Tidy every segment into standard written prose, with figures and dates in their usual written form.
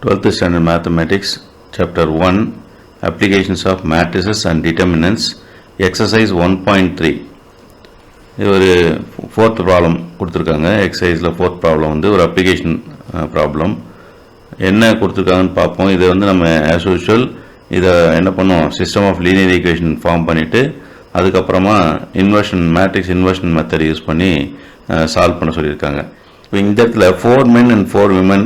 12th Standard Mathematics, Chapter 1, Applications of Matrices and Determinants, Exercise 1.3. இது ஒரு fourth problem கொடுத்திருக்காங்க. எக்ஸசைஸ்ல fourth problem வந்து ஒரு அப்ளிகேஷன் ப்ராப்ளம். என்ன கொடுத்திருக்காங்கன்னு பார்ப்போம். இது வந்து நம்ம as usual இதை என்ன பண்ணுவோம், system of linear equation form பண்ணிட்டு அதுக்கப்புறமா மேட்ரிக்ஸ் இன்வர்ஷன் மெத்தட் யூஸ் பண்ணி சால்வ் பண்ண சொல்லியிருக்காங்க. இந்த இடத்துல 4 men and 4 women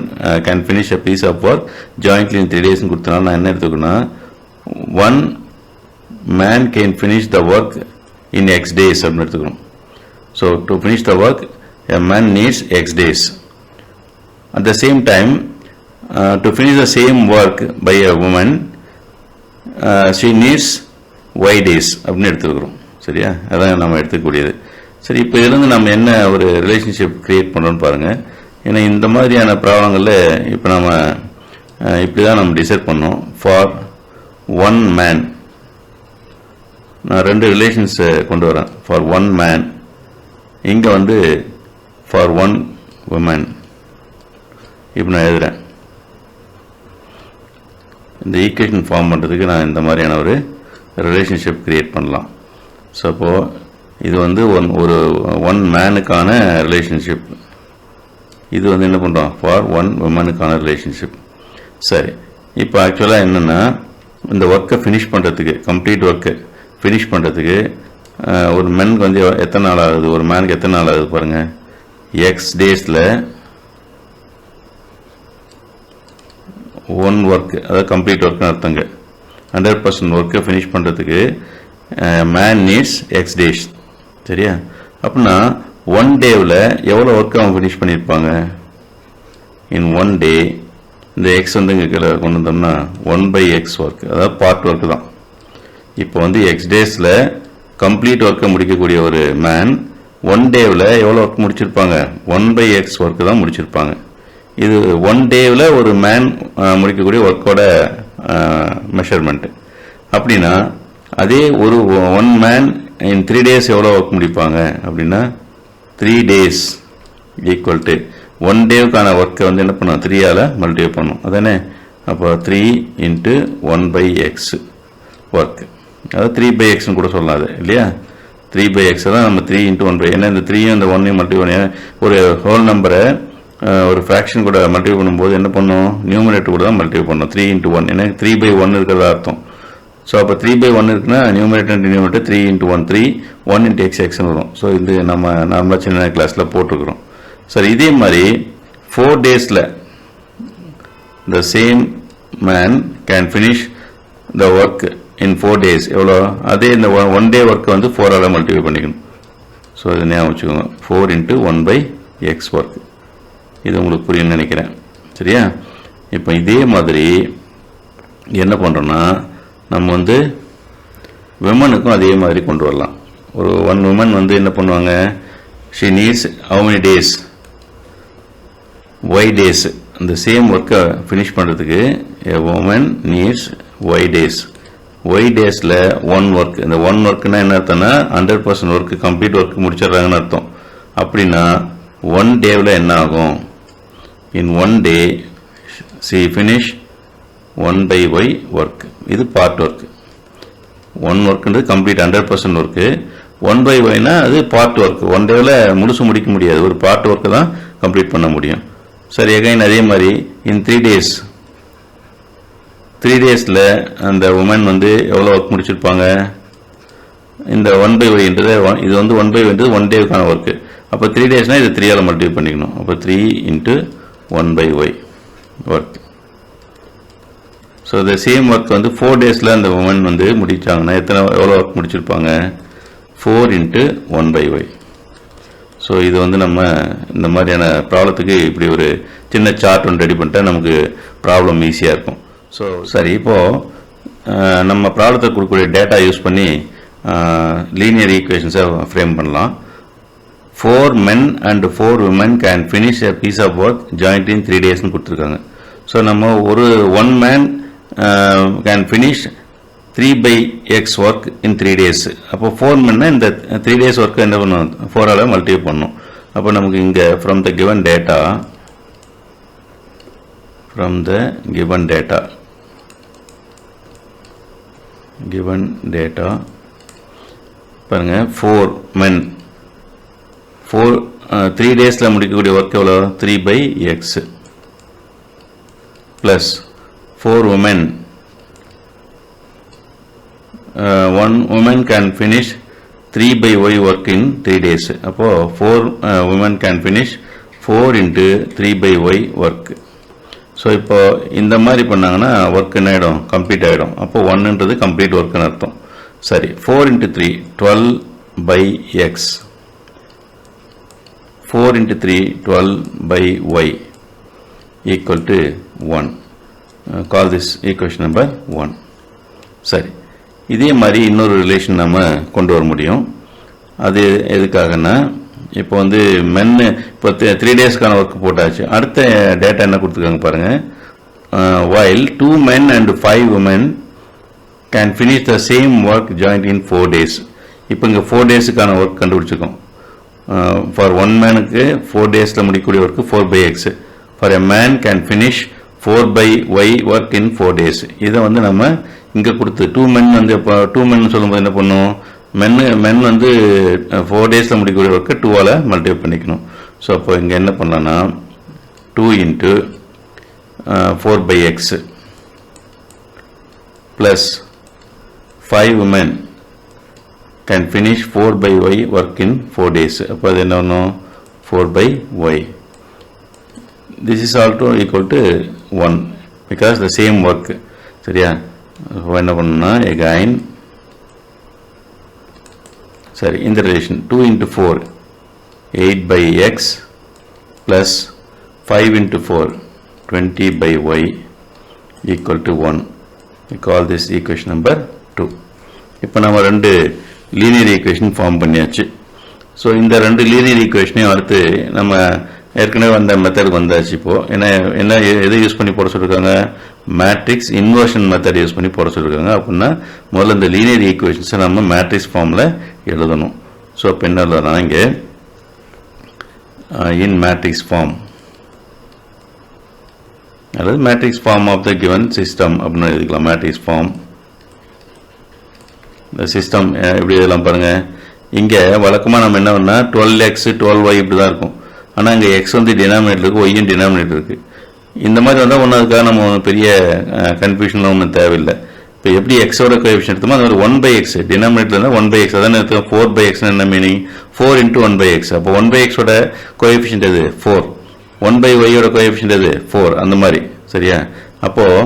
can finish a piece of work jointly in 3 days கொடுத்தனால நான் என்ன எடுத்துக்கணும்னா 1 man can finish the work in x days அப்படின்னு எடுத்துக்கணும். So to finish the work a man needs x days. At the same time to finish the same work by a woman she needs y days அப்படின்னு எடுத்துக்கிறோம். சரியா, அதான் நம்ம எடுத்துக்கூடியது. சரி, இப்போ இதுலேருந்து நம்ம என்ன ஒரு ரிலேஷன்ஷிப் கிரியேட் பண்ணுறோன்னு பாருங்கள். ஏன்னா இந்த மாதிரியான ப்ராப்ளங்களில் இப்போ நம்ம இப்படி தான் நம்ம டிசைட் பண்ணோம். ஃபார் 1 man நான் 2 ரிலேஷன்ஸை கொண்டு வரேன். ஃபார் 1 man இங்கே வந்து ஃபார் 1 woman இப்போ நான் எழுதுகிறேன். இந்த ஈக்குவேஷன் ஃபார்ம் பண்ணுறதுக்கு நான் இந்த மாதிரியான ஒரு ரிலேஷன்ஷிப் கிரியேட் பண்ணலாம். ஸோ அப்போது இது வந்து ஒரு 1 மேனுக்கான ரிலேஷன்ஷிப். இது வந்து என்ன பண்ணுறோம், ஃபார் 1 விமனுக்கான ரிலேஷன்ஷிப். சரி, இப்போ ஆக்சுவலாக என்னென்னா இந்த ஒர்க்கை ஃபினிஷ் பண்ணுறதுக்கு, கம்ப்ளீட் ஒர்க்கை ஃபினிஷ் பண்ணுறதுக்கு ஒரு மெனுக்கு வந்து எத்தனை நாள் ஆகுது, ஒரு மேனுக்கு எத்தனை நாள் ஆகுது பாருங்கள். எக்ஸ் டேஸில் 1 ஒர்க்கு, அதாவது கம்ப்ளீட் ஒர்க்குன்னு அர்த்தங்க. 100% ஒர்க்கை ஃபினிஷ் பண்ணுறதுக்கு மேன் நீட்ஸ் எக்ஸ் டேஸ். சரியா, அப்படின்னா 1 டேவில் எவ்வளோ ஒர்க் அவங்க ஃபினிஷ் பண்ணியிருப்பாங்க. இன் 1 டே இந்த எக்ஸ் வந்து இங்கே கீழே கொண்டு வந்தோம்னா 1/x ஒர்க், அதாவது பார்ட் ஒர்க்கு தான். இப்போ வந்து எக்ஸ் டேஸில் கம்ப்ளீட் ஒர்க்கை முடிக்கக்கூடிய ஒரு மேன் 1 டேவில் எவ்வளோ ஒர்க் முடிச்சிருப்பாங்க, 1/x ஒர்க்கு தான் முடிச்சிருப்பாங்க. இது 1 டேவில் ஒரு மேன் முடிக்கக்கூடிய ஒர்க்கோட மெஷர்மெண்ட்டு. அப்படின்னா அதே ஒரு 1 மேன் இன் 3 days எவ்வளோ ஒர்க் முடிப்பாங்க அப்படின்னா 3 days ஈக்குவல் டு 1 டேவுக்கான ஒர்க்கை வந்து என்ன பண்ணும், 3ஆல் மல்டிப்ளை பண்ணும். அதானே, அப்போ 3 × 1/x ஒர்க், அதாவது 3/xன்னு கூட சொல்லலாம். அது இல்லையா, 3/x தான் நம்ம 3 × 1/, ஏன்னா இந்த 3யும் இந்த 1ஐயும் மல்டிப்ளை பண்ணி ஒரு ஹோல் நம்பரை ஒரு ஃப்ராக்ஷன் கூட மல்டிப்ளை பண்ணும்போது என்ன பண்ணும், நியூமரேட்டர் கூட தான் மல்டிப்ளை பண்ணும். 3 × 1, ஏன்னா 3/1 இருக்கிறதா அர்த்தம். ஸோ அப்போ 3/1 இருக்குன்னா நியூமரேட்டர் டினாமினேட்டர் 3 × 1 3, 1 × x xன்னு வரும். ஸோ இது நம்ம நார்மலாக சின்ன கிளாஸில் போட்டிருக்கிறோம். சரி, இதே மாதிரி 4 daysல the same man can finish the work in 4 days எவ்வளோ, அதே இந்த 1 day ஒர்க்கை வந்து 4ஆல் மல்டிப்ளை பண்ணிக்கணும். ஸோ இது ஞாபகம் வச்சுக்கோங்க, 4 × 1/x ஒர்க். இது உங்களுக்கு புரியும்னு நினைக்கிறேன். சரியா, இப்போ இதே மாதிரி என்ன பண்ணுறோன்னா நம்ம வந்து விமனுக்கும் அதே மாதிரி கொண்டு வரலாம். ஒரு 1 விமன் வந்து என்ன பண்ணுவாங்க, she needs how many days, y days. அந்த சேம் ஒர்க்கை ஃபினிஷ் பண்ணுறதுக்கு a woman needs y days. y daysல 1 work, இந்த 1 ஒர்க்குன்னா என்ன அர்த்தம்னா 100% ஒர்க்கு கம்ப்ளீட் ஒர்க்கு முடிச்சிடுறாங்கன்னு அர்த்தம். அப்படின்னா 1 டேவில் என்ன ஆகும், in 1 day she finish 1/y work. இது பார்ட் ஒர்க். 1 ஒர்க்குன்றது கம்ப்ளீட் 100% ஒர்க்கு. 1/yனா அது பார்ட் ஒர்க். 1 டேவில் முழுசு முடிக்க முடியாது, ஒரு பார்ட் ஒர்க்கு தான் கம்ப்ளீட் பண்ண முடியும். சரி, அகைன் அதே மாதிரி இன் 3 days, 3 daysல அந்த உமன் வந்து எவ்வளோ ஒர்க் முடிச்சிருப்பாங்க. இந்த 1/yன்றது இது வந்து 1/y 1 டேவுக்கான ஒர்க்கு. அப்போ 3 daysனால் இது 3ஆல் மல்டிப்ளை பண்ணிக்கணும். அப்போ 3 × 1/y ஒர்க். ஸோ இந்த சேம் ஒர்க் வந்து 4 daysல அந்த உமன் வந்து முடிச்சாங்கன்னா எவ்வளோ ஒர்க் முடிச்சிருப்பாங்க, 4 × 1/y. ஸோ இது வந்து நம்ம இந்த மாதிரியான ப்ராப்ளத்துக்கு இப்படி ஒரு சின்ன சார்ட் ஒன்று ரெடி பண்ணிட்டா நமக்கு ப்ராப்ளம் ஈஸியாக இருக்கும். ஸோ சரி, இப்போது நம்ம ப்ராப்ளத்தை கொடுக்கக்கூடிய டேட்டா யூஸ் பண்ணி லீனியர் ஈக்குவேஷன்ஸை ஃப்ரேம் பண்ணலாம். 4 men and 4 women can finish a piece of work jointly in 3 daysன்னு கொடுத்துருக்காங்க. ஸோ நம்ம ஒரு 1 man can finish 3/x work in 3 days. அப்போ 4 men இந்த 3 days ஒர்க்கு என்ன பண்ணும், 4ஆல் மல்டிப்ளை பண்ணும். அப்போ நமக்கு இங்கே from the given data from the given data பாருங்க 4 men 3 daysல முடிக்கக்கூடிய ஒர்க் எவ்வளோ 3/x plus 4 women 1 woman can finish 3/y work in 3 days அப்போ 4 women can finish 4 into 3/y work. So இப்போ இந்த மாதிரி பண்ணாங்கன்னா ஒர்க் என்ன ஆகிடும் கம்ப்ளீட் ஆகிடும். அப்போ 1ன்றது கம்ப்ளீட் ஒர்க்குன்னு அர்த்தம். சரி 4 into 3 12/x 4 into 3 12/y equal to 1. Call this equation number 1. சரி இதே மாதிரி இன்னொரு ரிலேஷன் நம்ம கொண்டு வர முடியும். அது எதுக்காகனா இப்போ வந்து மென்னு இப்போ 3 டேஸ்க்கான ஒர்க் போட்டாச்சு. அடுத்த டேட்டா என்ன கொடுத்துருக்காங்க பாருங்கள். while 2 men and 5 women can finish the same work joint in 4 days. இப்போ இங்கே 4 டேஸுக்கான ஒர்க் கண்டுபிடிச்சிருக்கோம். ஃபார் 1 மேனுக்கு 4 டேஸில் முடிக்கக்கூடிய work 4/x. For a man can finish 4/y work in 4 days. இதை வந்து நம்ம இங்கே கொடுத்து 2 men வந்து இப்போ 2 men சொல்லும்போது என்ன பண்ணும், மென் வந்து 4 டேஸில் முடிக்கக்கூடிய ஒர்க்கை 2ஆல் மல்டிப்ளை பண்ணிக்கணும். ஸோ அப்போ இங்கே என்ன பண்ணலான்னா 2 into 4/x plus 5 women can finish 4/y work in 4 days. அப்போ அது என்ன பண்ணும் 4/y. This is also equal to 1 because the same work. சரியா? என்ன பண்ணணும்னா again சரி இந்த relation 2 into 4 8/x plus 5 into 4 20/y equal to 1. We call this equation number 2. இப்போ நம்ம ரெண்டு லீனியர் ஈக்குவேஷன் ஃபார்ம் பண்ணியாச்சு. ஸோ இந்த ரெண்டு லீனியர் ஈக்குவேஷனையும் அடுத்து நம்ம ஏற்கனவே வந்த மெத்தடுக்கு வந்தாச்சு. இப்போது என்ன எதை யூஸ் பண்ணி போட சொல்லியிருக்காங்க, மேட்ரிக்ஸ் இன்வர்ஷன் மெத்தட் யூஸ் பண்ணி போட சொல்லியிருக்காங்க. அப்படின்னா முதல்ல இந்த லீனியர் ஈக்குவேஷன்ஸை நம்ம மேட்ரிக்ஸ் ஃபார்மில் எழுதணும். ஸோ அப்போ என்ன எழுதலாம், இங்கே இன் மேட்ரிக்ஸ் ஃபார்ம் அல்லது matrix form of the given system அப்படின்னு எழுதிக்கலாம். மேட்ரிக்ஸ் ஃபார்ம் இந்த சிஸ்டம் எப்படி எழுதலாம் பாருங்கள். இங்கே வழக்கமாக நம்ம என்ன பண்ணால் 12x 12y இப்படி தான் இருக்கும். ஆனால் இங்கே எக்ஸ் வந்து டினாமினேட்டர் இருக்குது, ஒய்யும் டினாமினேட்டர் இருக்குது. இந்த மாதிரி வந்தால் ஒன்றும் அதுக்காக நம்ம பெரிய கன்ஃபியூஷன்லாம் ஒன்றும் தேவையில்லை. இப்போ எப்படி எக்ஸோட கோஎஃபிஷியன்ட் எடுத்தோமோ அது மாதிரி 1/x டினாமினேட்டர் இருந்தால் 1/x அதான் எடுத்தோம். 4/x என்ன மீனிங் 4 into 1/x. அப்போ 1/xோட கோஎஃபிஷியன்ட் எது 4, 1/yயோட கோஎஃபிஷியன்ட் எது 4, அந்த மாதிரி. சரியா? அப்போது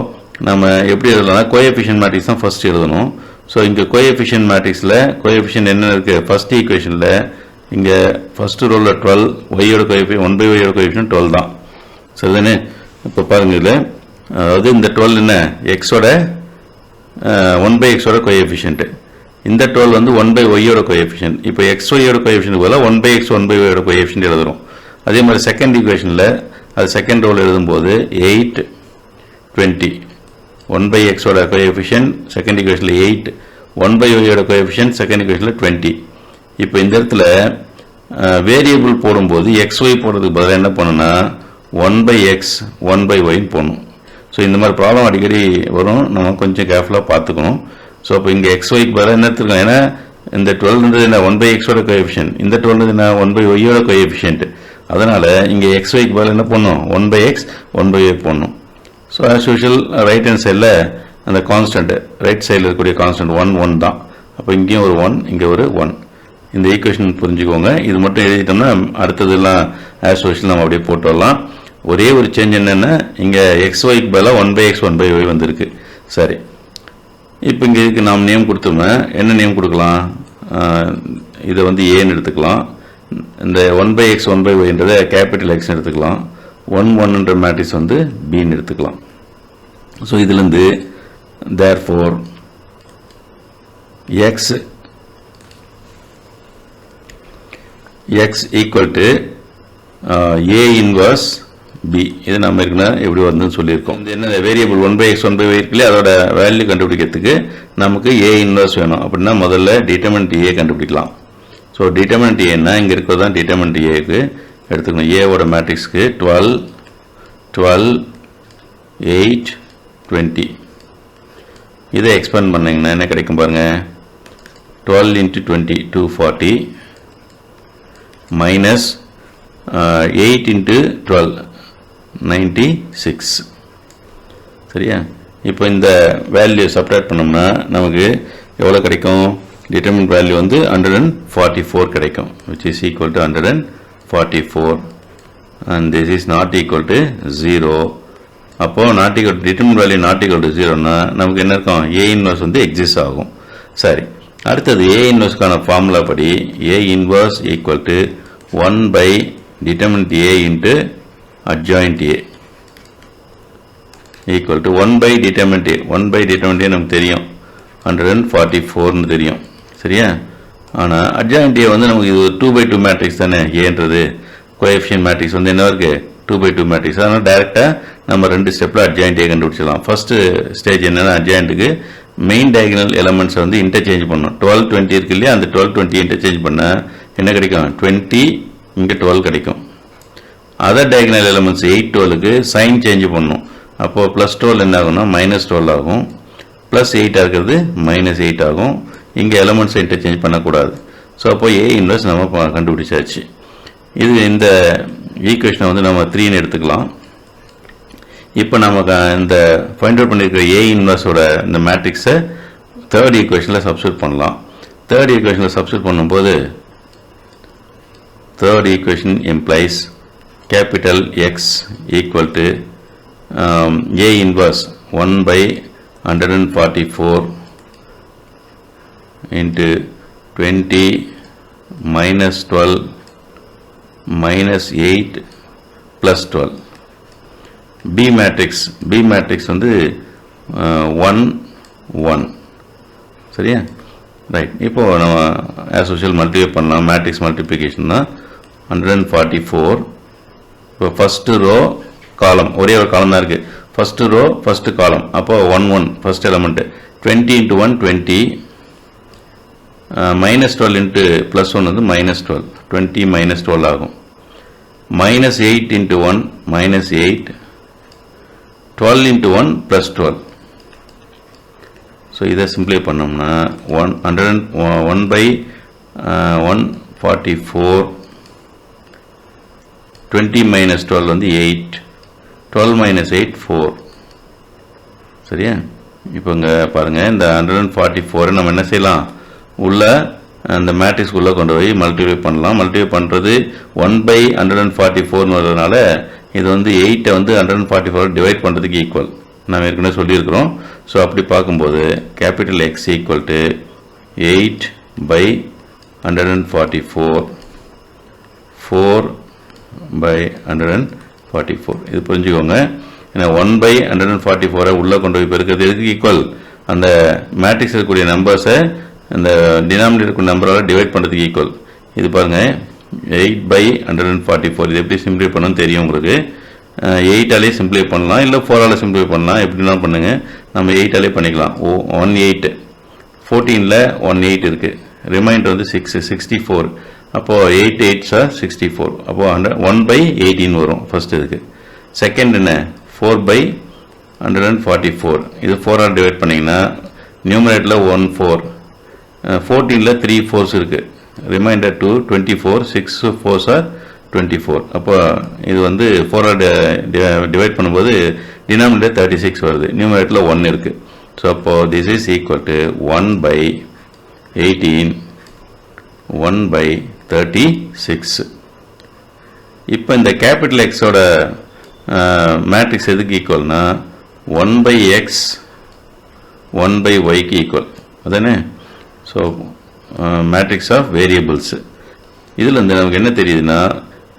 நம்ம எப்படி எழுதலாம்னா கோஎஃபிஷியன்ட் மேட்ரிக்ஸ் தான் ஃபர்ஸ்ட் எழுதணும். ஸோ இங்கே கோஎஃபிஷியன்ட் மேட்ரிக்ஸில் கோஎஃபிஷியன்ட் என்ன இருக்குது, ஃபர்ஸ்ட் ஈக்குவேஷனில் இங்கே ஃபர்ஸ்ட் ரோவில் 12 ஒய்யோட கோஎஃபிஷியன்ட் 1/yயோட கோஎஃபிஷியன்ட் 12 தான். சரிதானே? இப்போ பாருங்க இதில் அதாவது இந்த 12 என்ன எக்ஸோட 1/xோட கோஎஃபிஷியன்ட், இந்த 12 வந்து 1/yயோட கோஎஃபிஷியன்ட். இப்போ xyயோட கோஎஃபிஷியன்ட் போல 1/x 1/yயோட கோஎஃபிஷியன்ட் எழுதுறோம். அதே மாதிரி செகண்ட் ஈக்குவேஷனில் அது செகண்ட் ரோல் எழுதும்போது 8 20 1/xோட கோஎஃபிஷியன்ட் செகண்ட் ஈக்குவேஷனில் 8, 1/yயோட கோஎஃபிஷியன்ட் செகண்ட் ஈக்குவேஷனில் 20. இப்போ இந்த இடத்துல வேரியபிள் போடும்போது xy போடுறதுக்கு பதிலாக என்ன பண்ணணும்னா 1/x 1/y போடணும். ஸோ இந்த மாதிரி ப்ராப்ளம் அடிக்கடி வரும், நம்ம கொஞ்சம் கேர்ஃபுல்லாக பார்த்துக்கணும். ஸோ அப்போ இங்கே xyக்கு பதிலாக என்ன எடுத்துருக்கோம், ஏன்னா இந்த 12 என்ன 1/xோட கோஎஃபிஷியன்ட், இந்த 12 என்ன 1/yயோட கோஎஃபிஷியன்ட். அதனால் இங்கே xyக்கு பதிலாக என்ன பண்ணணும் 1/x 1/y போடணும். So as usual right hand சைடில் அந்த கான்ஸ்டன்ட் ரைட் சைடில் இருக்கக்கூடிய கான்ஸ்டன்ட் 1 தான். அப்போ இங்கேயும் ஒரு 1 இங்கே ஒரு 1. இந்த ஈக்குவேஷன் புரிஞ்சுக்கோங்க. இது மட்டும் எழுதிட்டோம்னா அடுத்ததெல்லாம் ஆஸ் யூஷுவல் நம்ம அப்படியே போட்டு வரலாம். ஒரே ஒரு சேஞ்ச் என்னென்னா இங்கே xyக்கு பதிலாக 1/x 1/y வந்திருக்கு. சரி, இப்போ இங்கே இதுக்கு நாம் நேம் கொடுத்தோம்னா என்ன நேம் கொடுக்கலாம், இதை வந்து ஏன்னு எடுத்துக்கலாம். இந்த 1/x 1/yன்றதை கேபிட்டல் எக்ஸ்ன்னு எடுத்துக்கலாம். 1 மேட்ரிக்ஸ் வந்து பின்னு எடுத்துக்கலாம். ஸோ இதுலேருந்து therefore x equal to a inverse b. இது நம்ம இருக்குன்னா எப்படி வருதுன்னு சொல்லியிருக்கோம். இது என்ன வேரியபிள் 1/x 1/y இருக்குல்லையே அதோட வேல்யூ கண்டுபிடிக்கிறதுக்கு நமக்கு a இன்வர்ஸ் வேணும். அப்படின்னா முதல்ல டிட்டர்மினன்ட் a கண்டுபிடிக்கலாம். ஸோ டிட்டர்மினன்ட் ஏன்னா இங்கே இருக்கிறது தான் டிட்டர்மினன்ட் ஏக்கு எடுத்துக்கணும். ஏவோட மேட்ரிக்ஸ்க்கு 12 12 8 20 இதை எக்ஸ்பேண்ட் பண்ணிங்கன்னா என்ன கிடைக்கும் பாருங்க 12 into 20 240 minus 8 into 12 96 சரியா இப்போ இந்த வேல்யூ சப்ட்ராக்ட் பண்ணோம்னா நமக்கு எவ்வளவு கிடைக்கும் determinant value வந்து 144 கிடைக்கும் which is equal to 144 and this is not equal to 0 அப்போ not equal to determinant value not equal to 0 னா நமக்கு என்ன இருக்கும் A inverse வந்து exist ஆகும் சரி அடுத்தது A inverse கான ஃபார்முலா படி A inverse equal to 1 by determinant A into adjoint A equal to 1 by determinant A 1 by determinant A நமக்கு தெரியும் 144 னு தெரியும் சரியா ஆனா adjoint A வந்து நமக்கு இது 2 by 2 மேட்ரிக்ஸ் தானே A ன்றது கோஎஃபிஷியன்ட் மேட்ரிக்ஸ் வந்து என்ன இருக்கு 2 by 2 மேட்ரிக்ஸ் அதனால டைரக்டா நம்ம ரெண்டு ஸ்டெப்ல adjoint A கண்டுபிடிச்சலாம் ஃபர்ஸ்ட் ஸ்டேஜ் என்னன்னா adjointக்கு மெயின் டயகனல் எலிமெண்ட்ஸ் வந்து இன்டர்சேஞ்ச் பண்ணனும் 12 20 இருக்கு இல்லையா அந்த 12 20 இன்டர்சேஞ்ச் பண்ணா என்ன கிடைக்கும் 20 இங்க 12 கிடைக்கும் அதர் டயகனல் எலிமெண்ட்ஸ் 8 12 க்கு சைன் சேஞ்ச் பண்ணனும் அப்போ +12 என்ன ஆகும்னா -12 ஆகும் +8 ஆகிறது -8 ஆகும் இங்க எலிமெண்ட்ஸ் இன்டர்சேஞ்ச் பண்ண கூடாது சோ அப்போ A இன்வெர்ஸ் நம்ம கண்டுபிடிச்சாச்சு இது இந்த ஈக்குவேஷனை வந்து நம்ம 3 ன்னு எடுத்துக்கலாம் இப்போ நமக்கு இந்த ஃபைண்ட் அவுட் பண்ணிருக்கிற A இன்வெர்ஸ் ஓட இந்த மேட்ரிக்ஸை தேர்ட் ஈக்குவேஷன்ல சப்ஸ்டிட்யூட் பண்ணலாம் தேர்ட் ஈக்குவேஷன்ல சப்ஸ்டிட்யூட் பண்ணும்போது third equation implies capital X equal to A inverse 1 by 144 into 20 minus 12 minus 8 plus 12 B matrix வந்து 1 1 சரியா ரைட் இப்போ நம்ம as usual மல்டிப்ளை பண்ணலாம் மேட்ரிக்ஸ் மல்டிப்ளிகேஷன் தான் 144 இப்போ ஃபர்ஸ்ட் ரோ காலம் ஒரே ஒரு காலம் தான் இருக்கு ஃபர்ஸ்ட் ரோ ஃபர்ஸ்ட் காலம் அப்போ 1 1 ஃபர்ஸ்ட் எலிமெண்ட் 20 into 1 20 -12 into +1 வந்து -12 20 -12 ஆகும் -8 into 1 -8 12 into 1 +12 so இதை சிம்பிளை பண்ணோம்னா 1 by 144 20 -12 வந்து 8 12 - 8 4 சரியா இப்போ இங்க பாருங்க இந்த 144 நம்ம என்ன செய்யலாம் உள்ள அந்த மேட்ரிக்ஸ் உள்ள கொண்டு போய் மல்டிப்ளை பண்ணலாம் மல்டிப்ளை பண்றது 1 by 144 னு வரதுனால இது வந்து 8 வந்து 144 டிவைட் பண்றதுக்கு ஈக்குவல் நாம ஏற்கனவே சொல்லி இருக்கோம் சோ அப்படி பாக்கும்போது capital X equal to 8 by 144 4 by 144 இது புரிஞ்சுக்கோங்க ஏன்னா 1 by 144 உள்ள கொண்டு போய் பெருக்கிறது எதுக்கு ஈக்குவல் அந்த மேட்ரிக்ஸ்ல இருக்கக்கூடிய நம்பர்ஸை அந்த டினாமினேட்டர் இருக்க நம்பரால டிவைட் பண்றதுக்கு ஈக்குவல் இது பாருங்க 8 by 144 இது எப்படி சிம்பிளை பண்ணனும் தெரியும் உங்களுக்கு 8 ஆலே சிம்பிளை பண்ணலாம் இல்ல 4 ஆல சிம்பிளை பண்ணலாம் எப்படினா பண்ணுங்க நம்ம 8 ஆலே பண்ணிக்கலாம் 18 14ல 18 இருக்கு ரிமைண்டர் வந்து 64 அப்போ 8 8s are 64 அப்போ 1 by 18 வரும் ஃபர்ஸ்ட் இதுக்கு செகண்ட் என்ன 4 by 144 இது 4 ஆல் டிவைட் பண்ணீங்கன்னா நியூமரேட்டர்ல 14 14ல 3 4s இருக்கு ரிமைண்டர் 2 24 6 4s are 24 அப்போ இது வந்து 4 ஆல் டிவைட் பண்ணும்போது டினாமினேட்டர் 36 வருது நியூமரேட்டர்ல 1 இருக்கு சோ அப்போ this is equal to 1 by 18 1 by 36 இப்போ இந்த கேபிட்டல் X ஓட மேட்ரிக்ஸ் எதுக்கு ஈக்குவல்னா 1 by X 1 by Y க்கு ஈக்குவல் அதானே சோ மேட்ரிக்ஸ் ஆஃப் வேரியபிள்ஸ் இதுல இருந்து நமக்கு என்ன தெரியுதுன்னா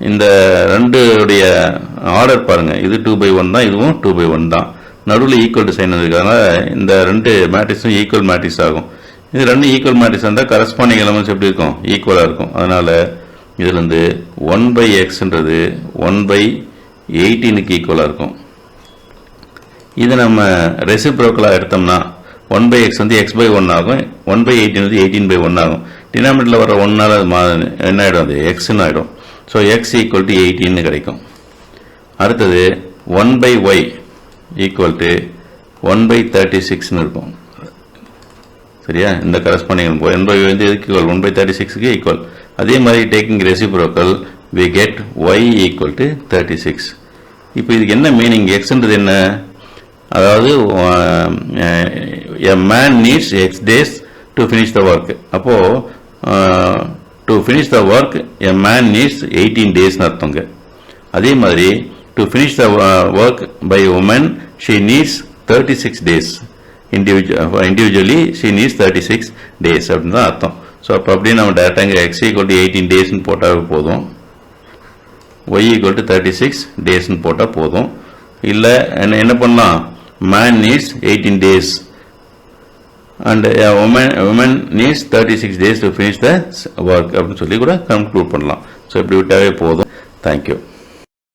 இந்த ரெண்டு உடைய ஆர்டர் பாருங்க இது 2 by 1 தான் இதுவும் 2 by 1 தான் நடுவுல ஈக்குவல் டு சைன் இருக்கறனால இந்த ரெண்டு மேட்ரிக்ஸும் ஈக்குவல் மேட்ரிக்ஸ் ஆகும் இது ரெண்டு ஈக்குவல் மேட்ரிக்ஸ் இருந்தா கரஸ்பாண்டிங் எலிமெண்ட்ஸ் எப்படி இருக்கும் ஈக்குவலா இருக்கும் அதனால இதுல இருந்து 1 by X ன்றது 1 by 18 க்கு ஈக்குவலா இருக்கும் இது நம்ம ரெசிப்ரோக்கலா எடுத்தோம்னா 1 by X வந்து X by 1 ஆகும் 1 by 18 வந்து 18 by 1 ஆகும் டினாமினேட்டர்ல வர 1 னால என்ன ஆயிடும் அது X ன்னு ஆயிடும் சோ X equal to 18 ன்னு கிடைக்கும் அடுத்து 1 by Y ஈக்குவல் டு 1/36 இருக்கும். சரியா? இந்த கரஸ்பாண்டிங் n/y வந்து எதுக்கு ஈக்குவல்? 1/36க்கு ஈக்குவல். அதே மாதிரி taking reciprocal we get y equal to 36. இப்போ இதுக்கு என்ன மீனிங்? எக்ஸ்ன்றது என்ன? அதாவது a man needs x days to finish the work. அப்போ to finish the work a man needs 18 days அர்த்தங்க. அதே மாதிரி to finish the work by a woman she needs 36 days. Individually she needs 36 days அப்படின்னு தான் அர்த்தம். So அப்போ அப்படியே நம்ம டேரெக்டாக இங்கே x equal to 18 daysன்னு போட்டாவே போதும், y equal to 36 daysன்னு போட்டால் போதும். இல்லை என்ன பண்ணலாம்? man needs 18 days and a woman needs 36 days to finish the work அப்படின்னு சொல்லி கூட கன்க்ளூட் பண்ணலாம். ஸோ இப்படி விட்டாவே போதும். தேங்க்யூ.